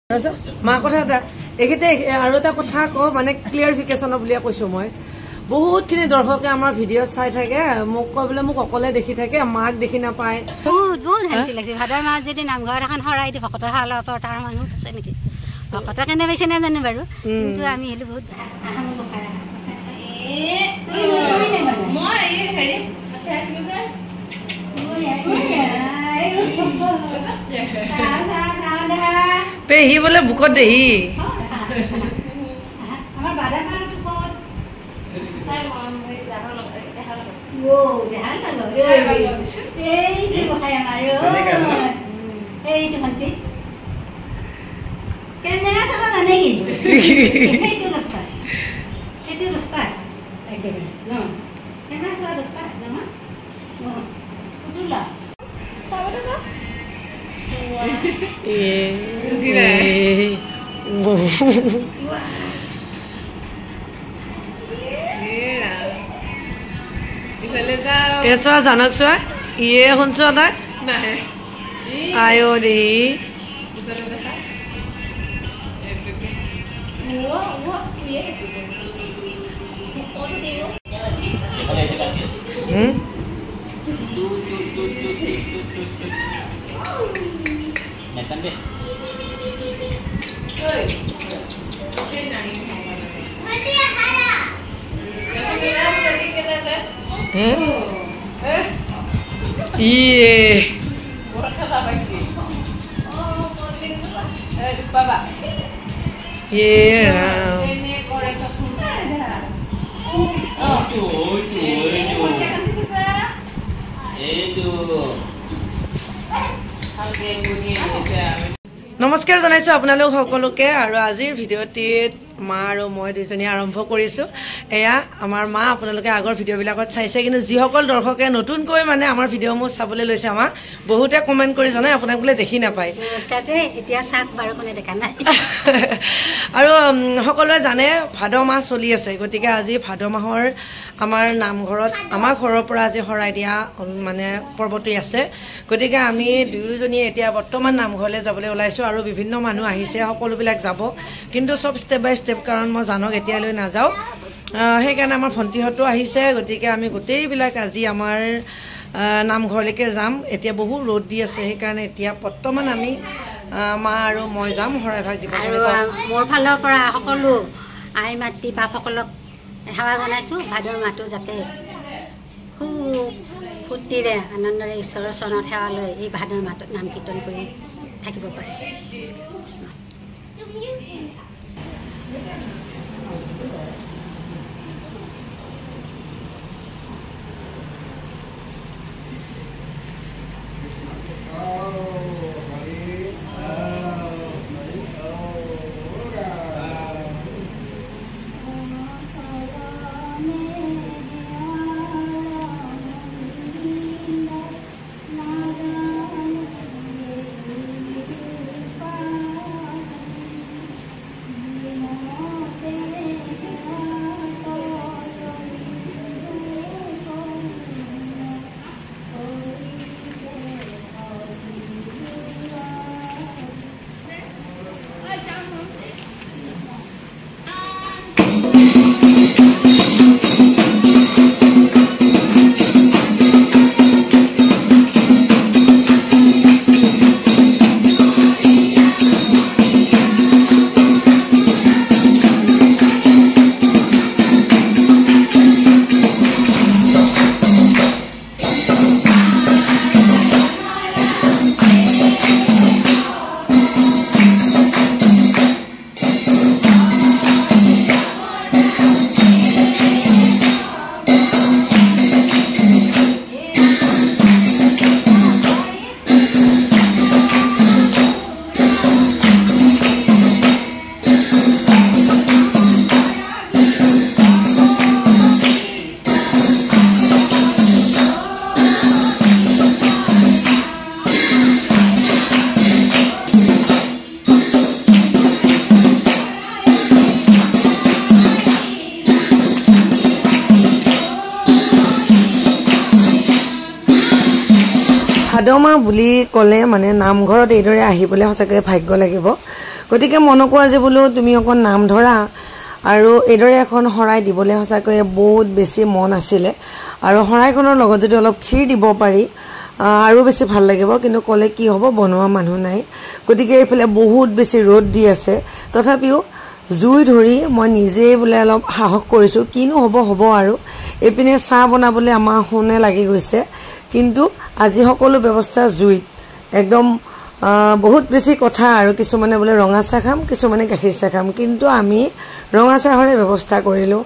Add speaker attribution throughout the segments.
Speaker 1: মাৰ কথা এটা এইখিতে আৰু এটা কথা কওঁ মানে ক্লিয়াৰিফিকেশ্যনৰ বুলিয়ে কৈছোঁ মই বহুতখিনি দৰ্শকে আমাৰ ভিডিঅ' চাই থাকে মোক কয় বোলে মোক অকলে দেখি থাকে মাক দেখি নাপায়
Speaker 2: বহুত ভাল লাগিছে ভাদৰ মাহত যদি নামঘৰ এখন সৰাই দি ভকতৰ শালত তাৰ মানুহ আছে নেকি ভকতৰ কেনে পাইছে নাজানো বাৰু কিন্তু আমি হেলো বহুত
Speaker 1: পেহি বোলে বুকত দেহি
Speaker 2: আমাৰ বাদা মানটো কত তাই মন হৈ যাব লাগে দেখা লাগে ও দেখা লাগে এই দি বহাই আমাৰো এইটো ভন্তি কেনেৰা চাব জানে কি এইটো ৰাস্তা একদম ন কেনেৰা চাব ৰাস্তা না উঠুলা চাবতে সব
Speaker 1: এসা জানক চোৱা ইয়ে শুনছ তাক আয়ো দে নমস্কাৰ জনাইছো আপোনালোক সকলোকে আৰু আজিৰ ভিডিঅ'টিত মা আৰু মই দুজনী আৰম্ভ কৰিছো এয়া আমাৰ মা আপোনালোকে আগৰ ভিডিঅ'বিলাকত চাইছে কিন্তু যিসকল দৰ্শকে নতুনকৈ মানে আমাৰ ভিডিঅ'সমূহ চাবলৈ লৈছে আমাৰ বহুতে কমেন্ট কৰি জনাই আপোনাক বোলে দেখি নাপায়
Speaker 2: নমস্কাৰতে এতিয়া চাক বাৰু কোনে দেখা নাই
Speaker 1: আৰু সকলোৱে জানে ভাদ মাহ চলি আছে গতিকে আজি ভাদ মাহৰ আমাৰ নামঘৰত আমাৰ ঘৰৰ পৰা আজি হৰাই দিয়া মানে পৰ্বটি আছে গতিকে আমি দুয়োজনী এতিয়া বৰ্তমান নামঘৰলৈ যাবলৈ ওলাইছো আৰু বিভিন্ন মানুহ আহিছে সকলোবিলাক যাব কিন্তু সব ষ্টেপ বাই ষ্টেপ কাৰণ মই জানক এতিয়ালৈ নাযাওঁ সেইকাৰণে আমাৰ ভণ্টিহঁতো আহিছে গতিকে আমি গোটেইবিলাক আজি আমাৰ নামঘৰলৈকে যাম এতিয়া বহু ৰ'দ দি আছে সেইকাৰণে এতিয়া বৰ্তমান আমি মা আৰু মই যাম হৰাই ভাগ দিব
Speaker 2: আৰু মোৰ ফালৰ পৰা সকলো আই মাতৃ বাপসকলক সেৱা জনাইছোঁ ভাদৰ মাহটো যাতে খুব ফূৰ্তিৰে আনন্দৰে ঈশ্বৰৰ চৰণত সেৱা লৈ এই ভাদৰ মাহটোত নাম কীৰ্তন কৰি থাকিব পাৰে কৃষ্ণ
Speaker 1: ভাদমা বুলি ক'লে মানে নামঘৰত এইদৰে আহিবলৈ সঁচাকৈ ভাগ্য লাগিব গতিকে মনকো আজি বোলো তুমি অকণ নাম ধৰা আৰু এইদৰে এখন শৰাই দিবলৈ সঁচাকৈ বহুত বেছি মন আছিলে আৰু শৰাইখনৰ লগত যদি অলপ ক্ষীৰ দিব পাৰি আৰু বেছি ভাল লাগিব কিন্তু ক'লে কি হ'ব বনোৱা মানুহ নাই গতিকে এইফালে বহুত বেছি ৰ'দ দি আছে তথাপিও জুই ধৰি মই নিজে বোলে অলপ সাহস কৰিছোঁ কিনো হ'ব আৰু এইপিনে চাহ বনাবলৈ আমাৰ শুনে লাগি গৈছে কিন্তু আজি সকলো ব্যৱস্থা জুইত একদম বহুত বেছি কথা আৰু কিছুমানে বোলে ৰঙা চাহ খাম কিছুমানে গাখীৰ চাহ খাম কিন্তু আমি ৰঙা চাহৰে ব্যৱস্থা কৰিলোঁ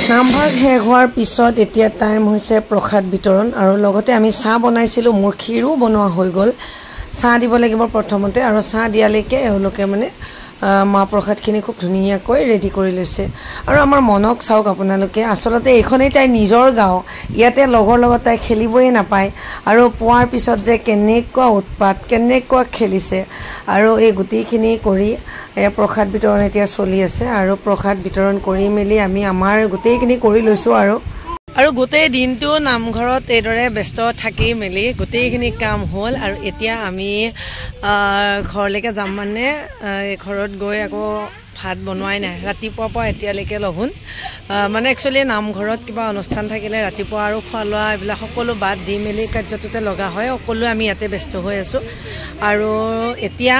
Speaker 1: নামভাগ শেষ হোৱাৰ পিছত এতিয়া টাইম হৈছে প্ৰসাদ বিতৰণ আৰু লগতে আমি চাহ বনাইছিলোঁ মোৰ ক্ষীৰো বনোৱা হৈ গ'ল চাহ দিব লাগিব প্ৰথমতে আৰু চাহ দিয়ালৈকে এওঁলোকে মানে মা প্ৰসাদখিনি খুব ধুনীয়াকৈ ৰেডি কৰি লৈছে আৰু আমাৰ মনক চাওক আপোনালোকে আচলতে এইখনেই তাইৰ নিজৰ গাঁও ইয়াতে লগৰ লগত তাই খেলিবই নাপায় আৰু পোৱাৰ পিছত যে কেনেকুৱা উৎপাত কেনেকুৱা খেলিছে আৰু এই গোটেইখিনি কৰি প্ৰসাদ বিতৰণ এতিয়া চলি আছে আৰু প্ৰসাদ বিতৰণ কৰি মেলি আমি আমাৰ গোটেইখিনি কৰি লৈছোঁ আৰু গোটেই দিনটো নামঘৰত এইদৰে ব্যস্ত থাকি মেলি গোটেইখিনি কাম হ'ল আৰু এতিয়া আমি ঘৰলৈকে যাম মানে ঘৰত গৈ আকৌ ভাত বনোৱাই নাই ৰাতিপুৱাৰ পৰা এতিয়ালৈকে লঘোণ মানে একচুৱেলি নামঘৰত কিবা অনুষ্ঠান থাকিলে ৰাতিপুৱা আৰু খোৱা লোৱা এইবিলাক সকলো বাদ দি মেলি কাৰ্যটোতে লগা হয় সকলোৱে আমি ইয়াতে ব্যস্ত হৈ আছোঁ আৰু এতিয়া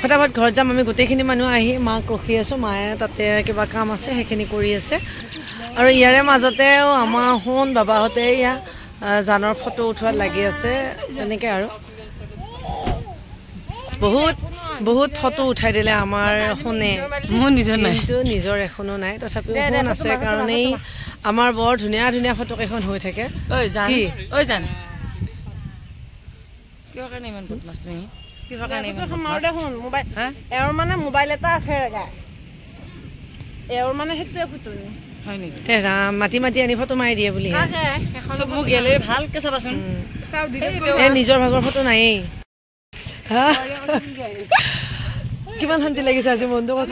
Speaker 1: ফটাফট ঘৰত যাম আমি গোটেইখিনি মানুহ আহি মাক ৰখি আছোঁ মায়ে তাতে কিবা কাম আছে সেইখিনি কৰি আছে আৰু ইয়াৰে মাজতেও আমাৰ সোণ বাবাহঁতে ইয়া জানৰ ফটো উঠোৱাত লাগি আছে তেনেকৈ আৰু বহুত ফটো উঠাই দিলে আমাৰ সোণে মোৰ নিজৰ নাই কিন্তু নিজৰ এখনো নাই তথাপিও সোণ আছে কাৰণেই আমাৰ বৰ ধুনীয়া ধুনীয়া ফটোকেইখন হৈ থাকে কি
Speaker 3: জান কিয় কাৰণে ইমান বদমাছ তুমি কিহৰ কাৰণে
Speaker 4: এওঁৰ মানে মোবাইল এটা আছে এওঁৰ মানে সেইটোৱে ফটো
Speaker 3: হয় নেকি
Speaker 1: ৰাম মাতি আনি ফটো মাৰি দিয়ে বুলি
Speaker 3: মোক গেলেৰি ভালকে চাবাচোন
Speaker 1: নিজৰ ভাগৰ ফটো নায়েই কিমান শান্তি লাগিছে আজি মনটো
Speaker 2: বহুত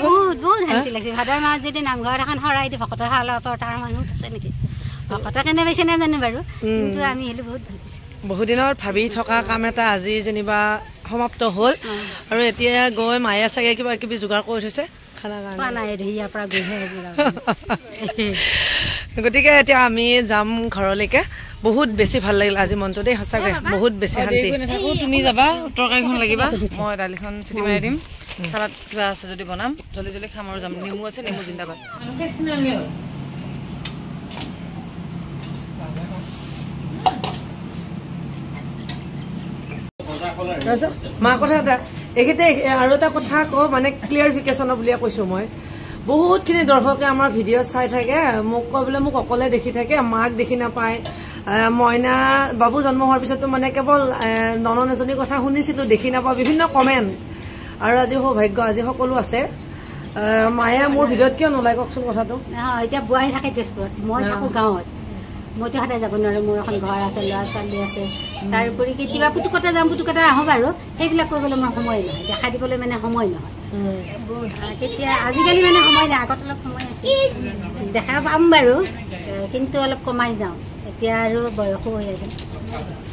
Speaker 2: শান্তি লাগিছে ভাদৰ মাহত যদি নামঘৰত এখন শৰাই দি ভকতৰ শালৰ পৰা তাৰ মানুহ আছে নেকি ভকতৰ কেনে পাইছে নাজানো বাৰু কিন্তু আমি হ'লে বহুত ভাল পাইছোঁ
Speaker 1: বহুত দিনৰ ভাবি থকা কাম এটা আজি যেনিবা সমাপ্ত হ'ল আৰু এতিয়া গৈ মায়ে চাগে কিবা কিবি যোগাৰ কৰি থৈছে গতিকে এতিয়া আমি যাম ঘৰলৈকে বহুত বেছি ভাল লাগিল আজি মনটো দেই সঁচাকৈ বহুত বেছি শান্তি
Speaker 3: তুমি যাবা তৰকাৰীখন লাগিবা মই দালিখন চিটি মাৰি দিম চালাড কিবা আছে যদি বনাম জলদি খাম আৰু যাম নেমু আছে নেমু জিন্দাবাদ
Speaker 1: মা কথা এটা এইখিনিতে আৰু এটা কথা কওঁ মানে ক্লিয়াৰিফিকেশ্যনৰ বুলিয়ে কৈছোঁ মই বহুতখিনি দৰ্শকে আমাৰ ভিডিঅ' চাই থাকে মোক কয় বোলে মোক অকলে দেখি থাকে মাক দেখি নাপায় মইনা বাবু জন্ম হোৱাৰ পিছতো মানে কেৱল ননন এজনীৰ কথা শুনিছিলোঁ দেখি নাপাওঁ বিভিন্ন কমেণ্ট আৰু আজি সৌভাগ্য আজি সকলো আছে মায়ে মোৰ ভিডিঅ'ত কিয় নোলায় কওকচোন কথাটো
Speaker 2: এতিয়া বোৱাৰী থাকে তেজপুৰত মই থাকোঁ গাঁৱত মইতো সদায় যাব নোৱাৰোঁ মোৰ এখন ঘৰ আছে ল'ৰা ছোৱালী আছে তাৰোপৰি কেতিয়াবা পুতুকতে যাম পুতুকতে আহোঁ বাৰু সেইবিলাক কৰিবলৈ মোৰ সময় নহয় দেখা দিবলৈ মানে সময় নহয় কেতিয়া আজিকালি মানে সময় নাই, আগত অলপ সময় আছে, দেখা পাম বাৰু, কিন্তু অলপ কমাই যাওঁ এতিয়া আৰু বয়সো হৈ আহিল,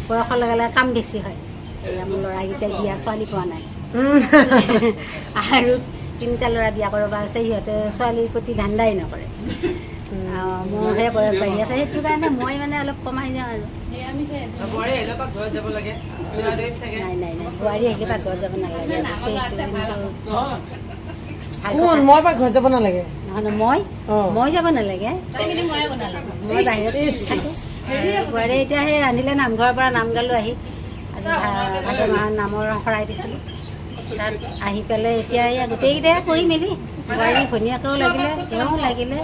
Speaker 2: বয়সৰ লগে লগে কাম বেছি হয়। মোৰ ল'ৰাকেইটাই বিয়া ছোৱালী পোৱা নাই আৰু 3টা ল'ৰা বিয়া কৰিব আছে, সিহঁতে ছোৱালীৰ প্ৰতি ধান্দাই নকৰে। মোৰহে বয়স বাঢ়ি আছে, সেইটো কাৰণে মই মানে অলপ কমাই যাওঁ আৰু। নাই বোৱাৰী আহিলে পাকঘৰত যাব নালাগে,
Speaker 1: মই পাকঘৰত যাব নালাগে,
Speaker 2: মই যাব নালাগে, মই বাহিৰত থাকোঁ। বোৱাৰী এতিয়া সেই ৰান্ধিলে, নামঘৰৰ পৰা নাম গালো আহি, আজি ভাদ মাহৰ নামৰ শৰাই দিছিলোঁ, তাত আহি পেলাই এতিয়া গোটেইকেইটাই কৰি মেলি, বোৱাৰী ভনীয়েকেও লাগিলে, এওঁ লাগিলে,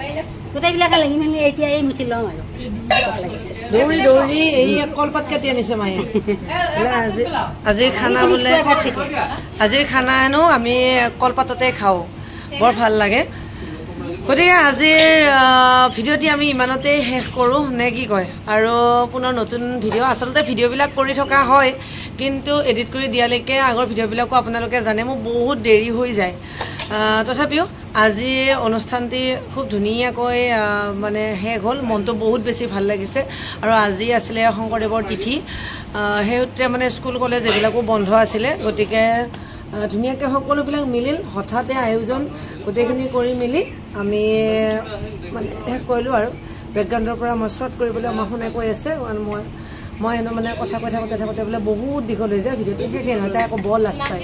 Speaker 2: গোটেইবিলাকে লাগি মেলি এতিয়া এই মুঠি লওঁ আৰু লাগিছে।
Speaker 1: দৌৰি দৌৰি এই কলপাত কাটি আনিছে মায়ে। আজিৰ খানা বোলে, আজিৰ খানা হেনো আমি কলপাততে খাওঁ, বৰ ভাল লাগে। গতিকে আজিৰ ভিডিঅ'টি আমি ইমানতেই শেষ কৰোঁ নে কি কয়? আৰু পুনৰ নতুন ভিডিঅ', আচলতে ভিডিঅ'বিলাক কৰি থকা হয়, কিন্তু এডিট কৰি দিয়ালৈকে আগৰ ভিডিঅ'বিলাকো আপোনালোকে জানে মোৰ বহুত দেৰি হৈ যায়। তথাপিও আজিৰ অনুষ্ঠানটি খুব ধুনীয়াকৈ মানে শেষ হ'ল, মনটো বহুত বেছি ভাল লাগিছে। আৰু আজি আছিলে শংকৰদেৱৰ তিথি, সেই সূত্ৰে মানে স্কুল কলেজ এইবিলাকো বন্ধ আছিলে, গতিকে ধুনীয়াকৈ সকলোবিলাক মিলিল, হঠাতে আয়োজন গোটেইখিনি কৰি মেলি আমি মানে শেষ কৰিলোঁ। আৰু বেকগ্ৰাউণ্ডৰ পৰা মই শ্বৰ্ট কৰিবলৈ আমাৰ শুনাই কৈ আছে, মই হেনো মানে কথা কৈ থাকোঁতে বোলে বহুত দীঘল হৈ যায় ভিডিঅ'টো, শেষেই নহয়, তাই আকৌ বৰ লাজ পায়।